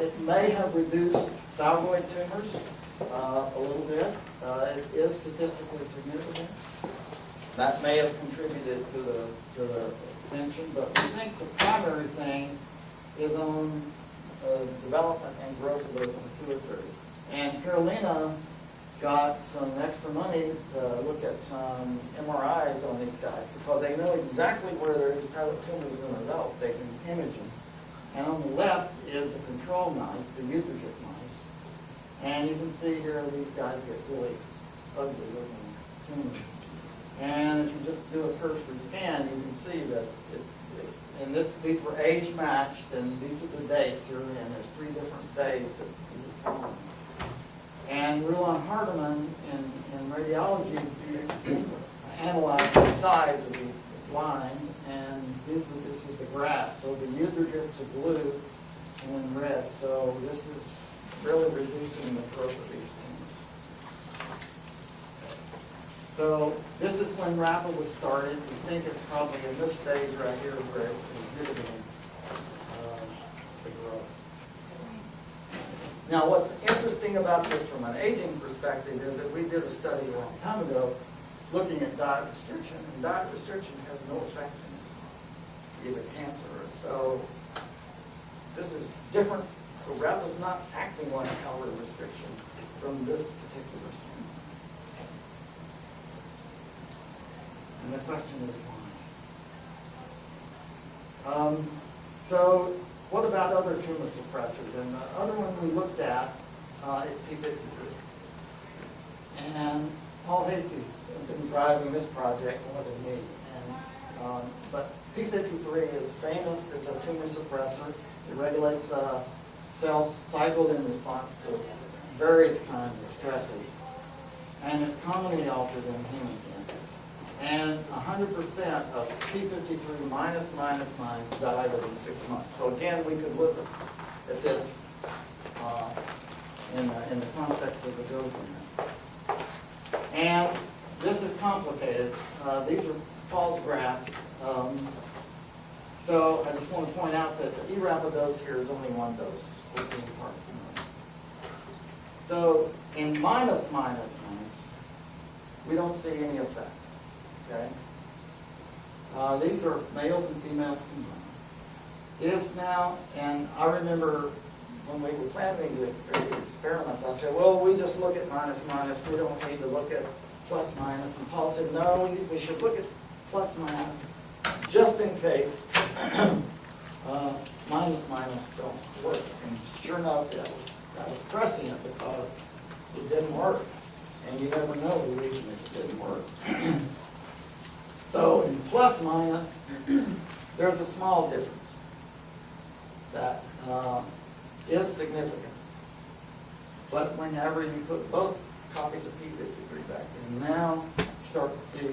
It may have reduced thyroid tumors a little bit. It is statistically significant. That may have contributed to the extension, but we think the primary thing is on development and growth of those pituitaries. And Carolina got some extra money to look at some MRIs on these guys because they know exactly where their tumors are going to develop. They can image them. And on the left is the control mice, the UTHSCSA mice. And you can see here these guys get really ugly looking tumors. And if you just do a cursory scan, you can see that these were age matched, and these are the dates here, and there's 3 different days that these are formed. And Ruan Hardeman in radiology analyzed the size of these lines, and this is the graph. So the UTHSCSA are blue and in red. So this is really reducing the growth of these tumors. So this is when Rapa was started. We think it's probably in this stage right here where it's inhibiting the growth. Now, what's interesting about this from an aging perspective is that we did a study a long time ago looking at diet restriction, and diet restriction has no effect in either cancer. So this is different. So Rapa's not acting like calorie restriction from this particular strain. And the question is why? So what about other tumor suppressors? And the other one we looked at is P53. And Paul Hasty's been driving this project more than me. But P53 is famous as a tumor suppressor. It regulates cells cycled in response to various kinds of stresses. And it's commonly altered in human cancer. And 100% of P53 minus die within 6 months. So again, we could look at this in the context of the dose. And this is complicated. These are Paul's graphs. So I just want to point out that the E-Rapa dose here is only 1 dose, 14 parts per million. So in minus, we don't see any effect. Okay? These are males and females combined. If now, and I remember when we were planning these experiments, I said, well, we just look at minus, we don't need to look at plus, minus. And Paul said, no, we should look at plus, minus, just in case minus don't work. And sure enough, that was prescient because it didn't work. And you never know the reason it didn't work. So in plus minus, there's a small difference that is significant. But whenever you put both copies of P53 back in, now you start to see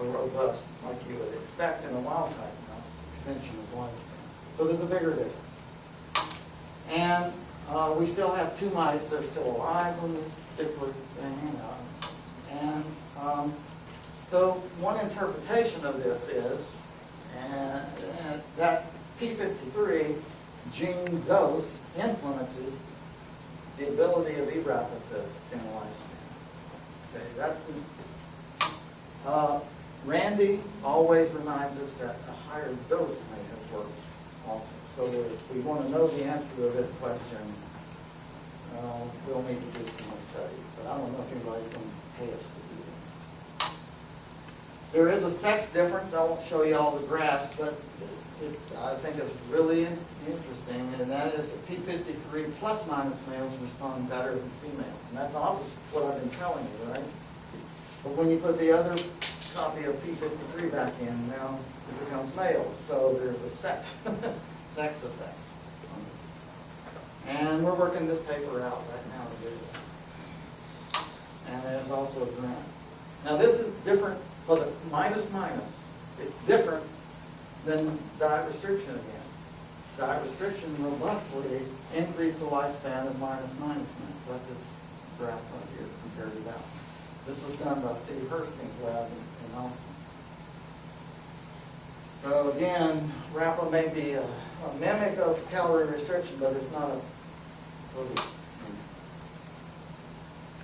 a robust, like you would expect in a wild type mouse, extension of lifespan. So there's a bigger difference. And we still have 2 mice that are still alive on this particular thing. So one interpretation of this is that P53 gene dose influences the ability of E-Rapa to extend lifespan. Okay, that's Randy always reminds us that a higher dose may have worked also. So if we want to know the answer to this question, we'll need to do some more studies. But I don't know if anybody's going to pay us to do that. There is a sex difference. I won't show you all the graphs, but I think it's really interesting, and that is that P53 plus minus males respond better than females. And that's obviously what I've been telling you, right? But when you put the other copy of P53 back in, now it becomes males. So there's a sex effect. And we're working this paper out right now to do that. And there's also a grant. Now this is different for the minus. It's different than diet restriction again. Diet restriction robustly increased the lifespan of minus males. Like this graph right here compared to that. This was done by Steve Hursting's lab in Austin. So again, Rapa may be a mimic of calorie restriction, but it's not a total.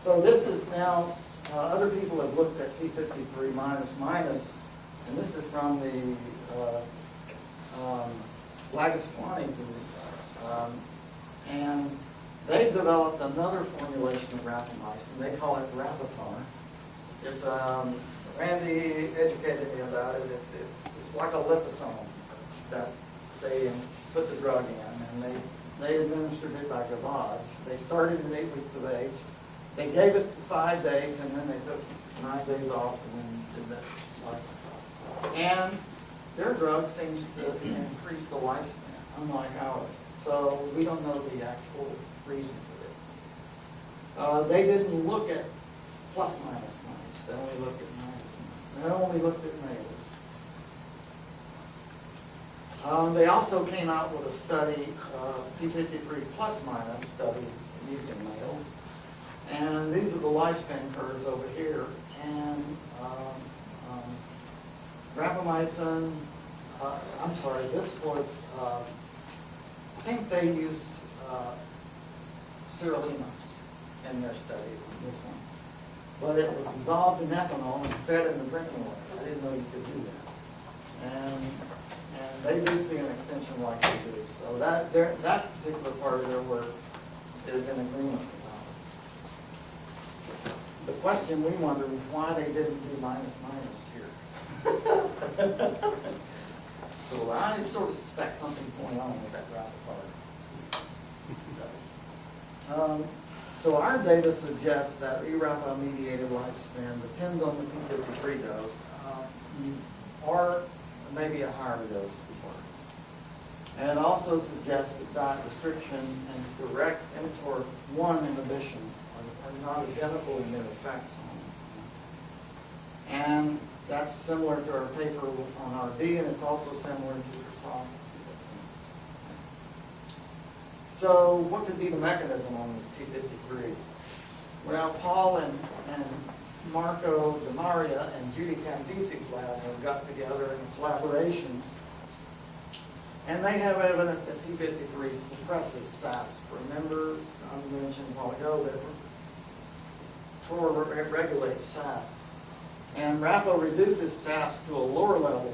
So this is now, other people have looked at P53 minus, and this is from the Lagoswani group, and they they developed another formulation of rapamycin. They call it Rapatar. It's Randy educated me about it. It's like a liposome that they put the drug in, and they administered it by gavage. They started at 8 weeks of age. They gave it for 5 days, and then they took 9 days off, and then did that life. And their drug seems to increase the lifespan, unlike ours. So we don't know the actual reason for this. They didn't look at plus minus mice. They only looked at minus mice. They only looked at males. They also came out with a study, P53 plus minus study used in males. And these are the lifespan curves over here. And rapamycin, I'm sorry, this was, I think they use sirolimus in their studies on this one. But it was dissolved in ethanol and fed in the drinking water. I didn't know you could do that. And they do see an extension like we do. So that particular part of their work is in agreement with ours. The question we wonder is why they didn't do minus here. So I sort of suspect something's going on with that rapid. So our data suggests that ERAPA-mediated lifespan depends on the P53 dose, or maybe a higher dose. And it also suggests that diet restriction and direct mTOR1 inhibition are not identical in their effects on it. And that's similar to our paper on RD, and it's also similar to response. So what could be the mechanism on this P53? Well, Paul and Marco De Maria and Judy Campisi's lab have got together in collaboration, and they have evidence that P53 suppresses SASP. Remember, I mentioned a while ago that TOR regulates SASP. And RAPA reduces SASP to a lower level,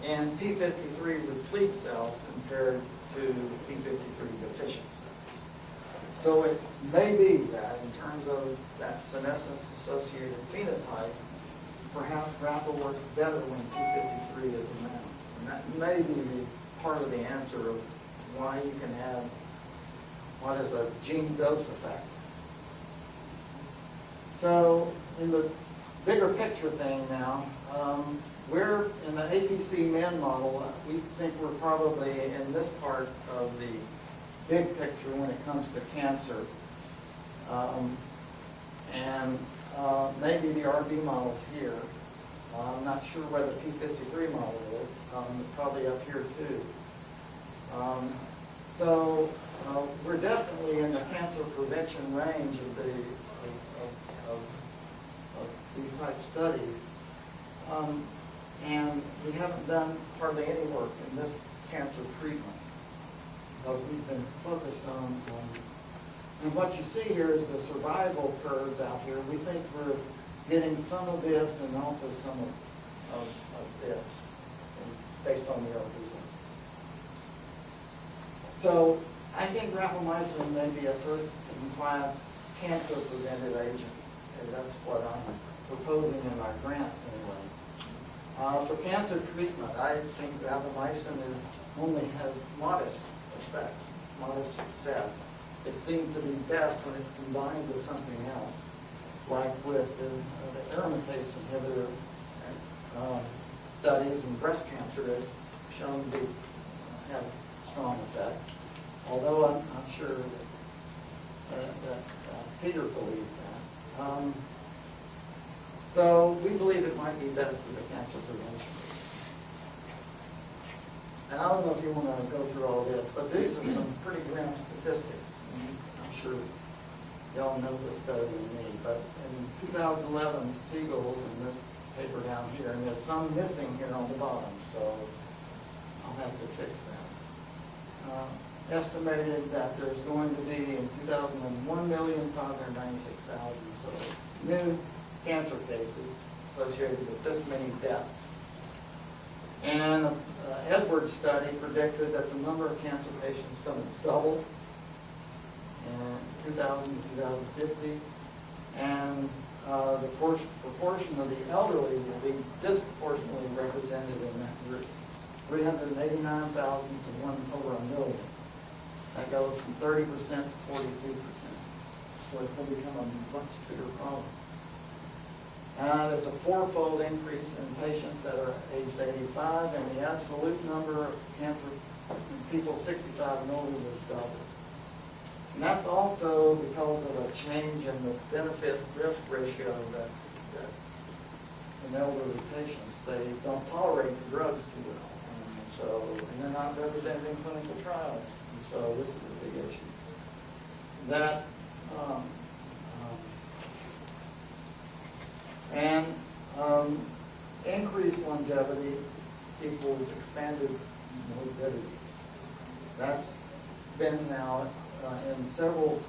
and P53 replete cells compared to P53 deficient cells. So it may be that in terms of that senescence-associated phenotype, perhaps RAPA works better when P53 is around. And that may be part of the answer of why you can have what is a gene dose effect. So in the bigger picture thing now, we're in the APC men model, we think we're probably in this part of the big picture when it comes to cancer. Maybe the RB model's here. I'm not sure where the P53 model is. Probably up here too. We're definitely in the cancer prevention range of these type studies. And we haven't done hardly any work in this cancer treatment. But we've been focused on and what you see here is the survival curves out here. We think we're getting some of this and also some of this, based on the RB. So I think rapamycin may be a first-in-class cancer-preventive agent. And that's what I'm proposing in our grants anyway. For cancer treatment, I think rapamycin only has modest effects, modest success. It seems to be best when it's combined with something else, like with the aromatase inhibitor studies in breast cancer has shown to have strong effect. Although I'm sure that Peter believes that. So we believe it might be best as a cancer prevention. And I don't know if you want to go through all this, but these are some pretty grim statistics. I'm sure y'all know this better than me, but in 2011, Siegel in this paper down here, and there's some missing here on the bottom, so I'll have to fix that. Estimated that there's going to be in 2001 1,596,000 so new cancer cases associated with this many deaths. And Edwards study predicted that the number of cancer patients is going to double. And 2050. And the proportion of the elderly will be disproportionately represented in that group. 389,000 to over 1 million. That goes from 30% to 42%. So it's going to become a much bigger problem. There's a 4-fold increase in patients that are aged 85, and the absolute number of cancer people 65 and older was doubled. And that's also because of a change in the benefit-risk ratio that in elderly patients, they don't tolerate the drugs too well. And they're not represented in clinical trials. And so this is a big issue. That, increased longevity equals expanded morbidity. That's been now in several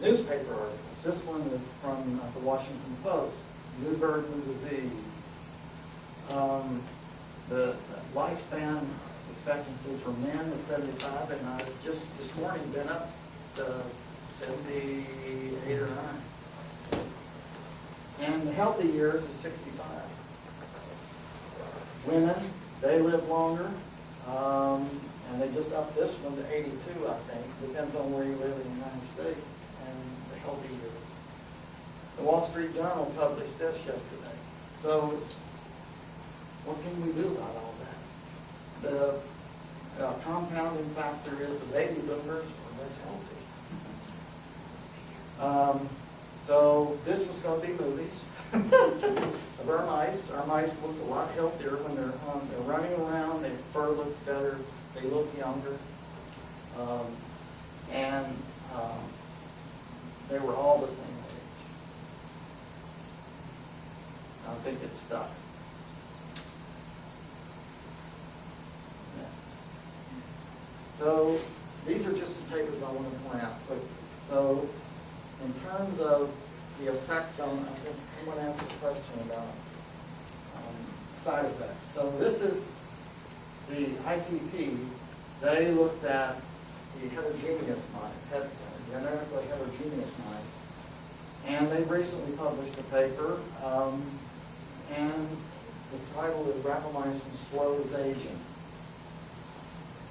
newspaper articles. This one is from the Washington Post. New burden disease. The lifespan expectancy for men is 75, and I've just this morning been up to 78 or 9. And the healthy years is 65. Women, they live longer, and they just upped this one to 82, I think. Depends on where you live in the United States and the healthy years. The Wall Street Journal published this yesterday. So what can we do about all that? The compounding factor is the baby boomers are less healthy. So this was going to be movies of our mice. Our mice look a lot healthier when they're running around. Their fur looks better. They look younger. They were all the same age. I think it's stuck. So these are just some papers I want to point out quickly. So in terms of the effect on, I think someone asked a question about side effects. So this is the ITP. They looked at the heterogeneous mice, genetically heterogeneous mice, and they recently published a paper, and the title is Rapamycin Slows Aging.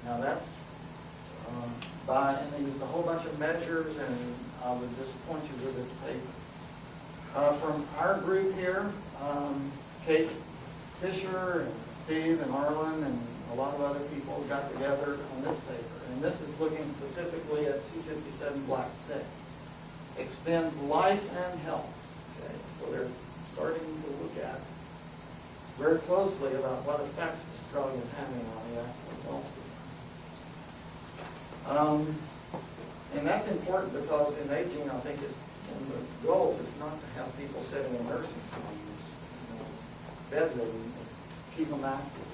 Now that's and they used a whole bunch of measures, and I would disappoint you with this paper. From our group here, Kate Fisher and Steve and Arlen and a lot of other people got together on this paper. And this is looking specifically at C57 Black 6. Extend life and health. Okay, so they're starting to look at very closely about what effects this drug is having on the actual health. And that's important because in aging, I think it's one of the goals is not to have people sitting in nursing homes, bedridden, keep them active.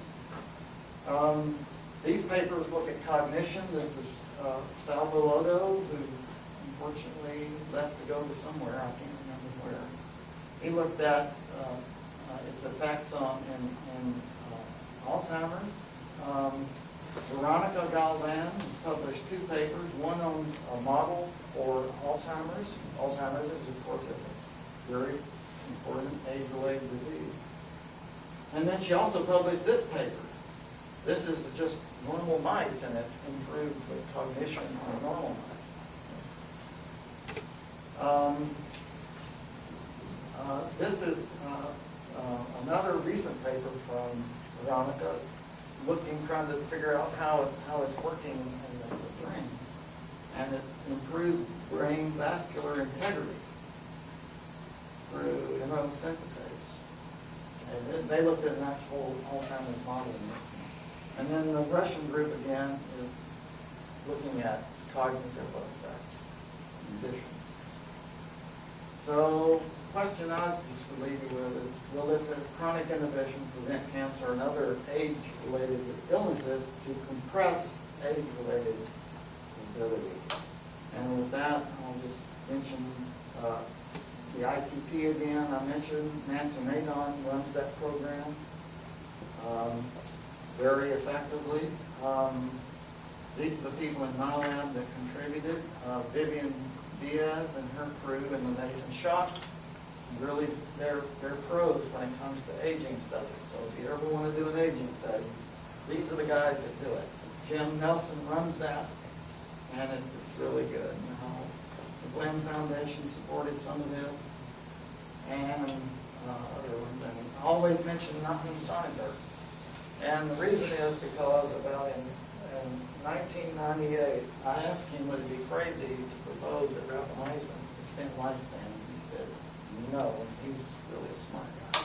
These papers look at cognition. This is Salvo Lodo, who unfortunately left to go to somewhere. I can't remember where. He looked at its effects in Alzheimer's. Veronica Galvan published 2 papers, one on a model for Alzheimer's. Alzheimer's is, of course, a very important age-related disease. And then she also published this paper. This is just normal mice, and it improved the cognition on normal mice. This is another recent paper from Veronica, trying to figure out how it's working in the brain. And it improved brain vascular integrity through immunosynthetase. And they looked at an actual Alzheimer's model in this one. And then the Russian group again is looking at cognitive effects in addition. So the question I just would leave you with is, will this chronic inhibition prevent cancer and other age-related illnesses to compress age-related morbidity? And with that, I'll just mention the ITP again. I mentioned Nancy Nadon runs that program very effectively. These are the people in my lab that contributed. Vivian Diaz and her crew in the Nathan shop. Really, they're pros when it comes to aging studies. So if you ever want to do an aging study, these are the guys that do it. Jim Nelson runs that, and it's really good. The Glenn Foundation supported some of this, and other ones. And I always mention Nahum Sonnenberg. And the reason is because about in 1998, I asked him would it be crazy to propose that Rapamycin extend lifespan. He said no, and he's really a smart guy.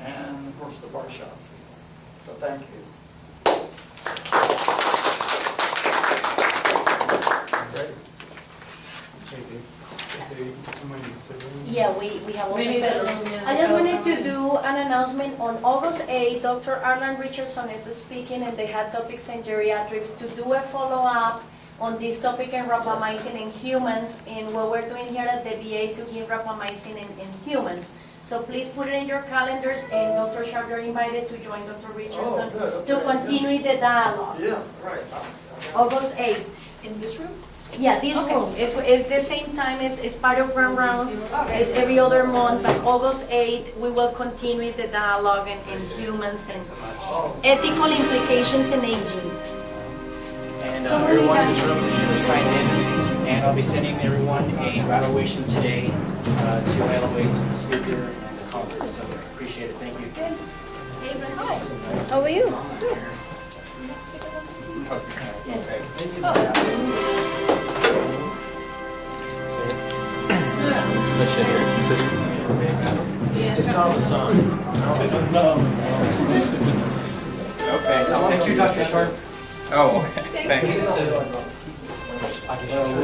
And of course the bar shop people. So thank you. Great. Yeah, we have all We the need fellows. to- yeah. I just wanted to do an announcement on August 8th. Dr. Arlan Richardson is speaking and they had topics in geriatrics to do a follow-up on this topic in rapamycin in humans and what we're doing here at the VA to give rapamycin in humans. So please put it in your calendars and Dr. Sharp, you're invited to join Dr. Richardson Oh, good, to okay, continue the dialogue. Yeah, right. August 8th. In this room? Yeah, this Okay. room, it's the same time, it's part of Grand Rounds, it's every other month, but August 8th, we will continue the dialogue in humans and ethical implications in aging. And everyone in this room should have signed in, and I'll be sending everyone a evaluation today to elevate the speaker and the conference, so appreciate it, thank you. Hi, how are you? Switch it here. Just on the song. Okay, thank you, Dr. Sharp. Oh, okay. Thanks. I can show you.